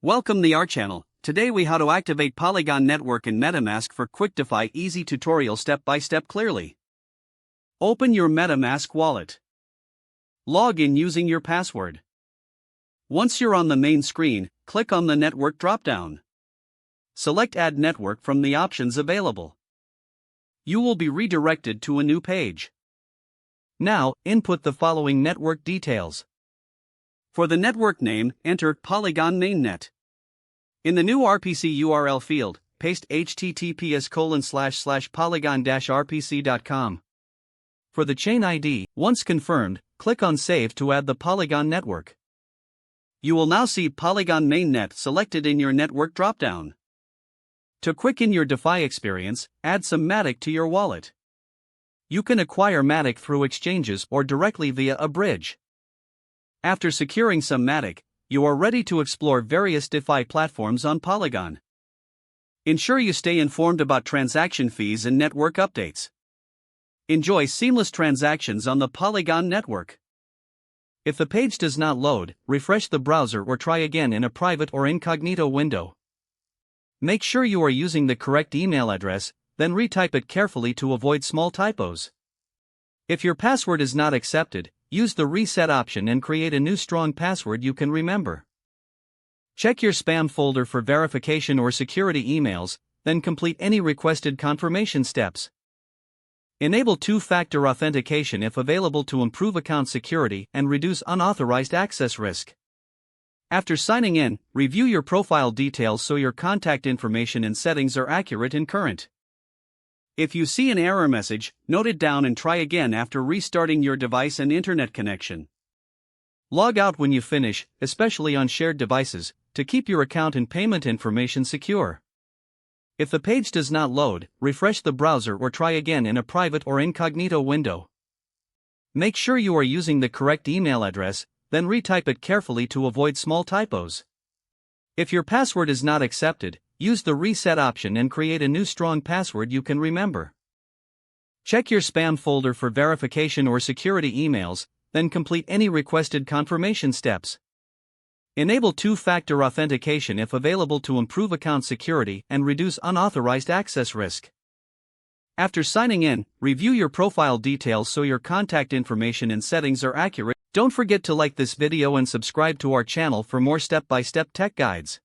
Welcome to our channel. Today we how to activate Polygon network in MetaMask for quick DeFi easy tutorial step by step clearly. Open your MetaMask wallet. Log in using your password. Once you're on the main screen, click on the network dropdown. Select Add Network from the options available. You will be redirected to a new page. Now, input the following network details. For the network name, enter Polygon mainnet. In the new RPC URL field, paste https://polygon-rpc.com. For the chain ID, once confirmed, click on Save to add the Polygon network. You will now see Polygon mainnet selected in your network dropdown. To quicken your DeFi experience, add some Matic to your wallet. You can acquire Matic through exchanges or directly via a bridge. After securing some Matic, you are ready to explore various DeFi platforms on Polygon. Ensure you stay informed about transaction fees and network updates. Enjoy seamless transactions on the Polygon network. If the page does not load, refresh the browser or try again in a private or incognito window. Make sure you are using the correct email address, then retype it carefully to avoid small typos. If your password is not accepted, use the reset option and create a new strong password you can remember. Check your spam folder for verification or security emails, then complete any requested confirmation steps. Enable two-factor authentication if available to improve account security and reduce unauthorized access risk. After signing in, review your profile details so your contact information and settings are accurate and current. If you see an error message, note it down and try again after restarting your device and internet connection. Log out when you finish, especially on shared devices, to keep your account and payment information secure. If the page does not load, refresh the browser or try again in a private or incognito window. Make sure you are using the correct email address, then retype it carefully to avoid small typos. If your password is not accepted, use the reset option and create a new strong password you can remember. Check your spam folder for verification or security emails, then complete any requested confirmation steps. Enable two-factor authentication if available to improve account security and reduce unauthorized access risk. After signing in, review your profile details so your contact information and settings are accurate. Don't forget to like this video and subscribe to our channel for more step-by-step tech guides.